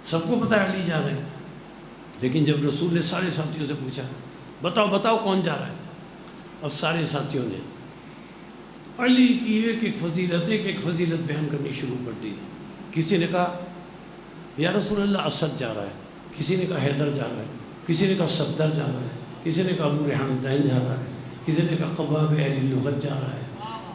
سب کو پتہ ہے علی جا رہے ہیں، لیکن جب رسول نے سارے ساتھیوں سے پوچھا بتاؤ بتاؤ کون جا رہا ہے، اب سارے ساتھیوں نے علی کی ایک ایک فضیلت بیان کرنی شروع کر دی۔ کسی نے کہا یا رسول اللہ اسد جا رہا ہے، کسی نے کہا حیدر جا رہا ہے، کسی نے کہا صفدر جا رہا ہے، کسی نے کہا ابو ریحان دین جا رہا ہے، کسی نے کہا قباب اہل لغت جا رہا ہے،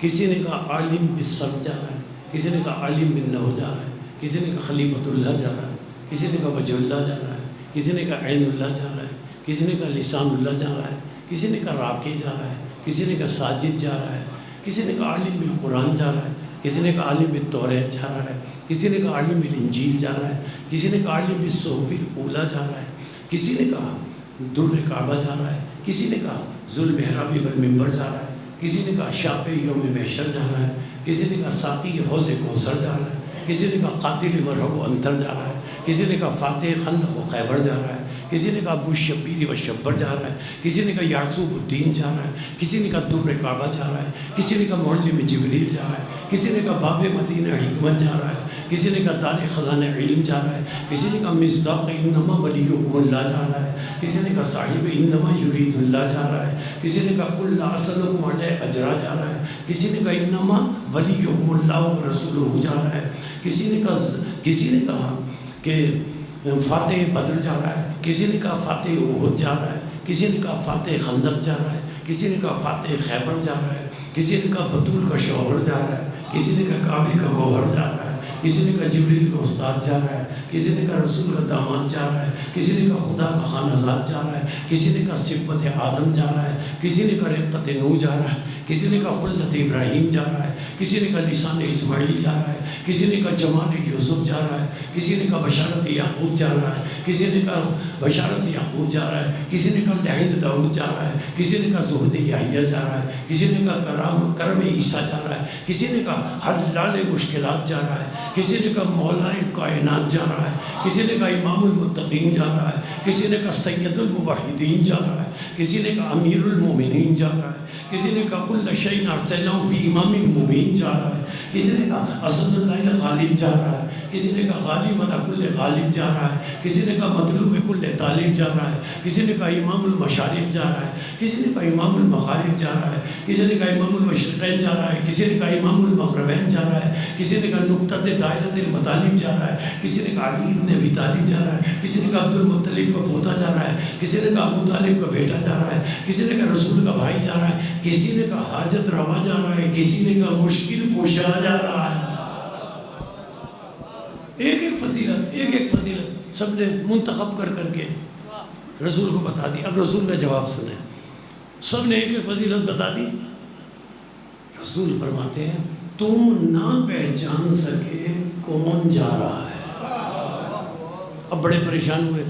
کسی نے کہا عالم بالصبر جا رہا ہے، کسی نے کہا عالم بالنحو جا رہا ہے، کسی نے کہا خلیفۃ اللہ جا رہا ہے، کسی نے کہا وجہ اللہ جا رہا ہے، کسی نے کہا عین اللہ جا رہا ہے، کسی نے کہا لسان اللہ جا رہا ہے، کسی نے کہا راکع جا رہا ہے، کسی نے کہا ساجد جا رہا ہے، کسی نے کہا عالم بالقرآن جا رہا ہے، کسی نے کہا عالم بالتوریت جا رہا ہے، کسی نے کہا عالم بالانجیل جا رہا ہے، کسی نے کہا عالم بالصحف الاولیٰ جا رہا ہے، کسی نے کہا در کعبہ جا رہا ہے، کسی نے کہا ذوالمحراب بالمنبر جا رہا ہے، کسی نے کہا شافع یوم محشر جا رہا ہے، کسی نے کہا ساقی حوض کوثر جا رہا ہے، کسی نے کہا قاتل مرحب و انتر جا رہا ہے، کسی نے کہا فاتح خندق و خیبر جا رہا ہے، کسی نے کہا ابو شبیر و شبر جا رہا ہے، کسی نے کہا یعقوب الدین جا رہا ہے، کسی نے کہا در کعبہ جا رہا ہے، کسی نے کہا معلم جبریل جا رہا ہے، کسی نے کہا باب مدینہ حکمت جا رہا ہے، کسی نے کہا دار خزانہ علم جا رہا ہے، کسی نے کہا مصداق انما ولیکم اللہ جا رہا ہے، کسی نے کہا صاحب انما یرید اللہ جا رہا ہے، کسی نے کہا قل لا اسألکم علیہ اجرا جا رہا ہے، کسی نے کہا انما ولیکم اللہ و رسولہ جا رہا ہے، کسی نے کہا کہ فاتح بدر جا رہا ہے، کسی نے کہا فاتح احد جا رہا ہے، کسی نے کہا فاتح خندق جا رہا ہے، کسی نے کہا فاتح خیبر جا رہا ہے، کسی نے کہا بطول کا شوہر جا رہا ہے، کسی نے کہا کعبے کا گوہر جا رہا ہے، کسی نے کہا جبریل کا استاد جا رہا ہے، کسی نے کہا رسول کا داماد جا رہا ہے، کسی نے کہا خدا کا خانہ زاد جا رہا ہے، کسی نے کہا صفت آدم جا رہا ہے، کسی نے کہا رقت نوح جا رہا ہے، کسی نے کہا خلت ابراہیم جا رہا ہے، کسی نے کہا لسان اسماعیل جا رہا ہے، کسی نے کہا جمال یوسف جا رہا ہے، کسی نے کہا بشارت یعقوب جا رہا ہے، کسی نے کہا بشارت یعقوب جا رہا ہے، کسی نے کہا لحن داؤد جا رہا ہے، کسی نے کہا زہد یحییٰ جا رہا ہے، کسی نے کہا کرم عیسیٰ جا رہا ہے، کسی نے کہا حلال مشکلات جا رہا ہے، کسی نے کہا مولانا کائنات جا رہا ہے، کسی نے کہا امام المتقین جا رہا ہے، کسی نے کہا سید الموحدین جا رہا ہے، کسی نے کہا امیر المومنین جا رہا ہے، کسی نے کہا کل شیء ارسلناہ فی امام مبین جا رہا ہے، کسی نے کہا اسد اللہ الغالب جا رہا ہے، کسی نے کہا غالب علی کل غالب جا رہا ہے، کسی نے کہا مطلوب کل طالب جا رہا ہے، کسی نے کہا امام المشارق جا رہا ہے، کسی نے کہا امام المغارب جا رہا ہے، کسی نے کہا امام المشرقین جا رہا ہے، کسی نے کہا امام المغربین جا رہا ہے، کسی نے کہا نقطۃ دائرۃ المطالب جا رہا ہے، کسی نے کہا علی ابن ابی طالب جا رہا ہے، کسی نے کہا عبد المطلب کا پوتا جا رہا ہے، کسی نے کہا ابو طالب کا بیٹا جا رہا ہے، کسی نے کہا رسول کا بھائی جا رہا ہے، کسی نے کہا حاجت روا جا رہا ہے، کسی نے کہا مشکل کشا جا رہا ہے۔ ایک ایک فضیلت سب نے منتخب کر کے رسول کو بتا دی۔ اب رسول کا جواب سنیں، سب نے ایک ایک فضیلت بتا دی۔ رسول فرماتے ہیں تم نہ پہچان سکے کون جا رہا ہے۔ اب بڑے پریشان ہوئے،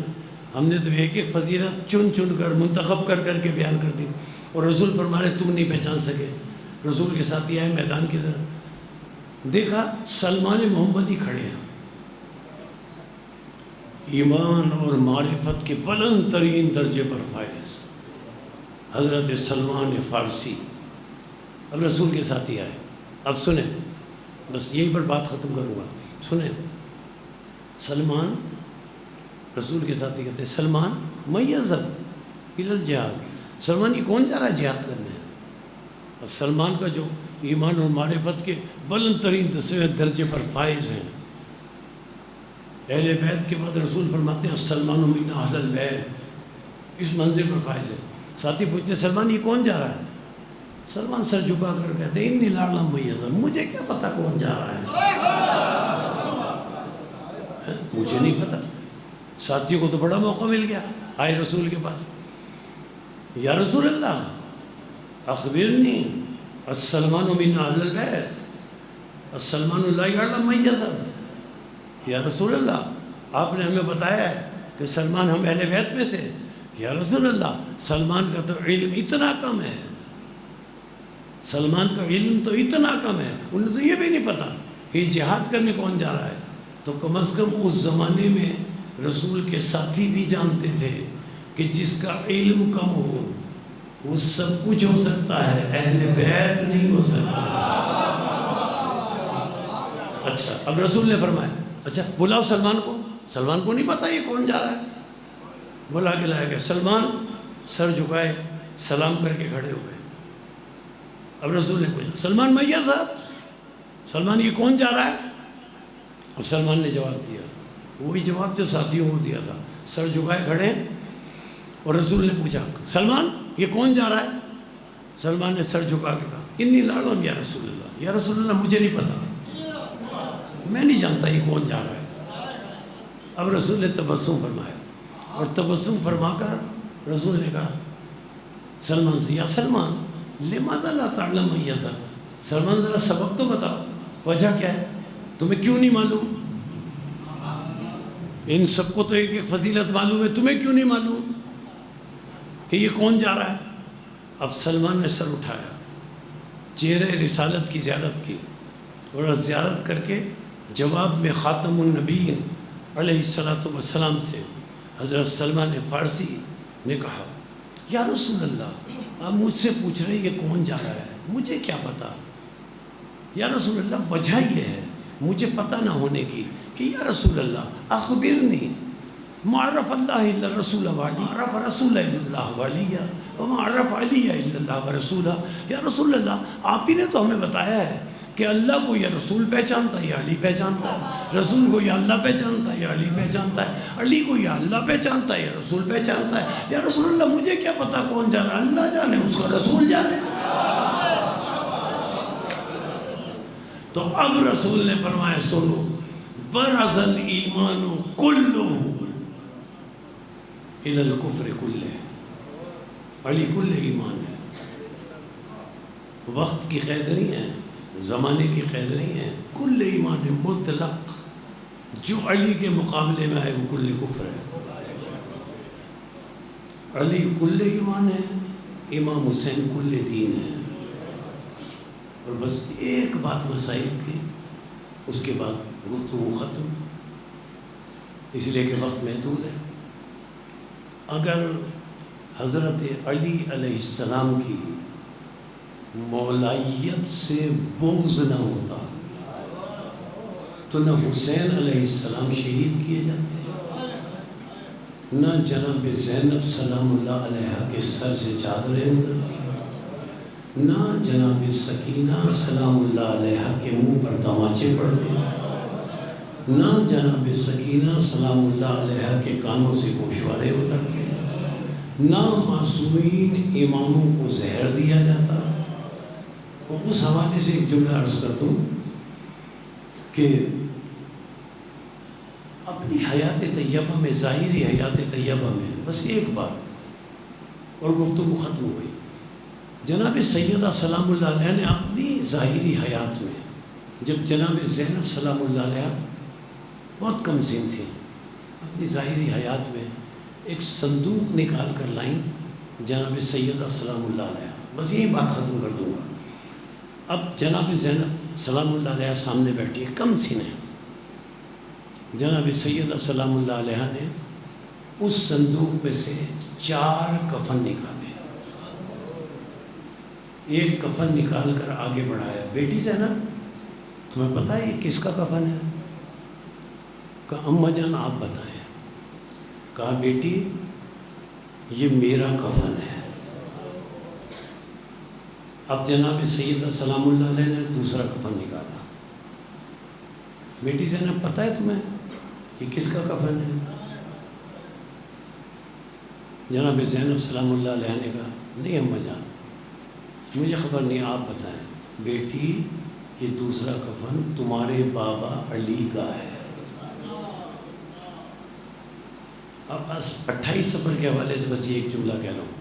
ہم نے تو ایک ایک فضیلت چن کر منتخب کر کے بیان کر دی، اور رسول فرما رہے تم نہیں پہچان سکے۔ رسول کے ساتھی آئے میدان کی طرف، دیکھا سلمان محمدی کھڑے ہیں، ایمان اور معرفت کے بلند ترین درجے پر فائز حضرت سلمان فارسی۔ اب رسول کے ساتھی آئے، اب سنیں، بس یہیں پر بات ختم کروں گا، سنیں۔ سلمان، رسول کے ساتھی کہتے ہیں سلمان من یذهب الی الجہاد، سلمان یہ کون جا رہا ہے جہاد کرنے؟ اور سلمان کا جو ایمان اور معرفت کے بلند ترین درجے پر فائز ہیں، اہل بیت کے بعد رسول فرماتے ہیں سلمان من اہل البیت، اس منزل پر فائز ہے۔ ساتھی پوچھتے ہیں سلمان یہ کون جا رہا ہے؟ سلمان سر جھکا کر کہتے ہیں انی لا اعلم من یذهب، مجھے کیا پتا کون جا رہا ہے، مجھے نہیں پتا۔ ساتھیوں کو تو بڑا موقع مل گیا، آئے رسول کے پاس، یا رسول اللہ اخبرنی السلمان من اہل البیت السلمان لا یعلم من یذهب، یا رسول اللہ آپ نے ہمیں بتایا ہے کہ سلمان ہم اہل بیت میں سے، یا رسول اللہ سلمان کا تو علم اتنا کم ہے، سلمان کا علم تو اتنا کم ہے، انہیں تو یہ بھی نہیں پتا کہ جہاد کرنے کون جا رہا ہے۔ تو کم از کم اس زمانے میں رسول کے ساتھی بھی جانتے تھے کہ جس کا علم کم ہو وہ سب کچھ ہو سکتا ہے، اہل بیت نہیں ہو سکتا۔ اچھا، اب رسول نے فرمایا اچھا بلاؤ سلمان کو نہیں پتا یہ کون جا رہا ہے۔ بلا کے لایا گیا، سلمان سر جھکائے سلام کر کے کھڑے ہوئے۔ اب رسول نے پوچھا سلمان من یذهب، سلمان یہ کون جا رہا ہے؟ اب سلمان نے جواب دیا، وہی جواب جو ساتھیوں کو دیا تھا، سر جھکائے کھڑے، اور رسول نے پوچھا سلمان یہ کون جا رہا ہے؟ سلمان نے سر جھکا کے کہا انی لا اعلم یا رسول اللہ، یا رسول اللہ مجھے نہیں پتا، میں نہیں جانتا یہ کون جا رہا ہے۔ اب رسول نے تبسم فرمایا، اور تبسم فرما کر رسول نے کہا سلمان سے، یا سلمان لماذا لا تعلم یزر، سلمان ذرا سبق تو بتاؤ، وجہ کیا ہے، تمہیں کیوں نہیں معلوم؟ ان سب کو تو ایک ایک فضیلت معلوم ہے، تمہیں کیوں نہیں معلوم کہ یہ کون جا رہا ہے؟ اب سلمان نے سر اٹھایا، چہرے رسالت کی زیارت کی، اور زیارت کر کے جواب میں خاتم النبیین علیہ السلام سے حضرت سلمان فارسی نے کہا، یا رسول اللہ، آپ مجھ سے پوچھ رہے ہیں یہ کون جا رہا ہے، مجھے کیا پتا؟ یا رسول اللہ وجہ یہ ہے مجھے پتہ نہ ہونے کی کہ یا رسول اللہ اخبرنی معرف اللہ الا رسول والی، عرف رسول اللہ والی وما عرف علی الا اللہ ورسولہ، یا رسول اللہ آپ ہی نے تو ہمیں بتایا ہے کہ اللہ کو یا رسول پہچانتا ہے یا علی پہچانتا ہے، رسول کو یا اللہ پہچانتا ہے یا علی پہچانتا ہے، علی کو یا اللہ پہچانتا ہے یا رسول پہچانتا ہے، یا رسول اللہ مجھے کیا پتا کون جا رہا ہے، اللہ جانے اس کا رسول جانے۔ تو اب رسول نے فرمایا سنو، برز الایمان کلہ الی الکفر کلہ، علی کل ایمان ہے، وقت کی قید نہیں ہے، زمانے کی قید نہیں ہے، کل ایمان مطلق، جو علی کے مقابلے میں ہے وہ کل کفر ہے۔ علی کل ایمان ہے، امام حسین کل دین ہے۔ اور بس ایک بات مسائل کی، اس کے بعد گفتگو ختم، اس لیے کہ وقت محدود ہے۔ اگر حضرت علی علیہ السلام کی مولائیت سے بغض نہ ہوتا تو نہ حسین علیہ السلام شہید کیے جاتے، نہ جناب زینب سلام اللہ علیہ کے سر سے چادریں اترتی، نہ جناب سکینہ سلام اللہ علیہ کے منہ پر تماچے پڑتے، نہ جناب سکینہ سلام اللہ علیہ کے کانوں سے گوشوارے اترتے، نہ معصومین اماموں کو زہر دیا جاتا۔ اور اس حوالے سے ایک جملہ عرض کر دوں کہ اپنی حیات طیبہ میں، ظاہری حیات طیبہ میں بس ایک بات، اور گفتگو ختم ہو گئی۔ جناب سیدہ سلام اللہ علیہ نے اپنی ظاہری حیات میں، جب جناب زینب سلام اللہ علیہ بہت کم سن تھی، اپنی ظاہری حیات میں ایک صندوق نکال کر لائیں جناب سیدہ سلام اللہ علیہ، بس یہی بات ختم کر دوں گا۔ اب جناب زینب سلام اللہ علیہ سامنے بیٹھی ہے، کم سن ہے، جناب سیدہ سلام اللہ علیہ نے اس صندوق میں سے 4 کفن نکالے، ایک کفن نکال کر آگے بڑھایا، بیٹی زینب تمہیں پتہ ہے یہ کس کا کفن ہے؟ کہا اماں جان آپ بتائیں۔ کہا بیٹی یہ میرا کفن ہے۔ اب جناب سیدہ سلام اللہ علیہ نے دوسرا کفن نکالا، بیٹی زینب پتہ ہے تمہیں یہ کس کا کفن ہے؟ جناب زینب سلام اللہ علیہ نے کہا نہیں اماں جان مجھے خبر نہیں، آپ بتائیں۔ بیٹی یہ دوسرا کفن تمہارے بابا علی کا ہے۔ اب 28 سفر کے حوالے سے بس یہ ایک جملہ کہہ رہا ہوں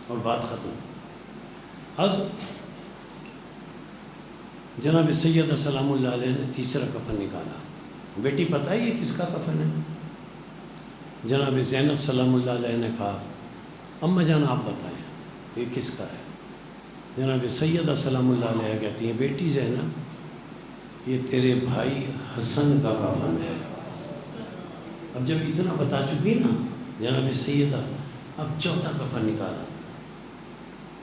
اور بات ختم۔ اب جناب سیدہ سلام اللہ علیہ نے تیسرا کفن نکالا، بیٹی پتہ ہے یہ کس کا کفن ہے؟ جناب زینب سلام اللہ علیہ نے کہا اماں جان آپ بتائیں یہ کس کا ہے؟ جناب سیدہ سلام اللہ علیہ کہتی ہیں بیٹی زینب یہ تیرے بھائی حسن کا کفن ہے۔ اب جب اتنا بتا چکی نا جناب سیدہ، اب چوتھا کفن نکالا۔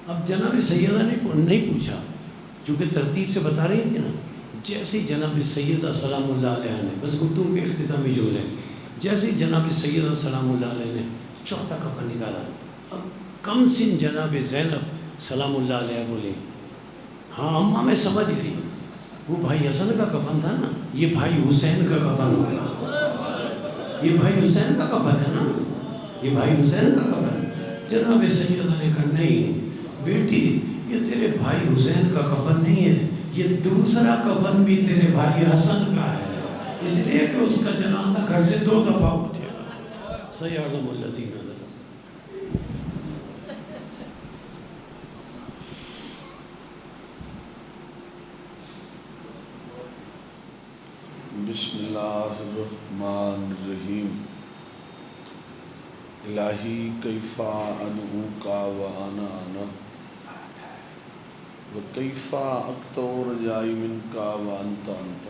اب جناب سیدہ نے نہیں پوچھا، چونکہ ترتیب سے بتا رہی تھی نا، جیسے ہی جناب سیدہ سلام اللہ علیہ نے، بس گفتگو کے اختتامی جملے، جیسے ہی جناب سیدہ سلام اللہ علیہ نے چوتھا کفن نکالا، اب کم سن جناب زینب سلام اللہ علیہ بولے ہاں اماں میں سمجھ گئی، وہ بھائی حسن کا کفن تھا نا، یہ بھائی حسین کا کفن ہوگا، یہ بھائی حسین کا کفن ہے نا، یہ بھائی حسین کا کفن ہے۔ جناب سیدہ نے کہا نہیں بیٹی یہ تیرے بھائی حسین کا کفن نہیں ہے، یہ دوسرا کفن بھی تیرے بھائی حسن کا ہے، اس لیے کہ اس کا جنازہ گھر سے 2 دفعہ اٹھے۔ سیعلم الذین ظلموا۔ بسم اللہ الرحمن الرحیم الہی کیفا ادعوک وانا انا وکیفا اقطع رجائی منک وانت انت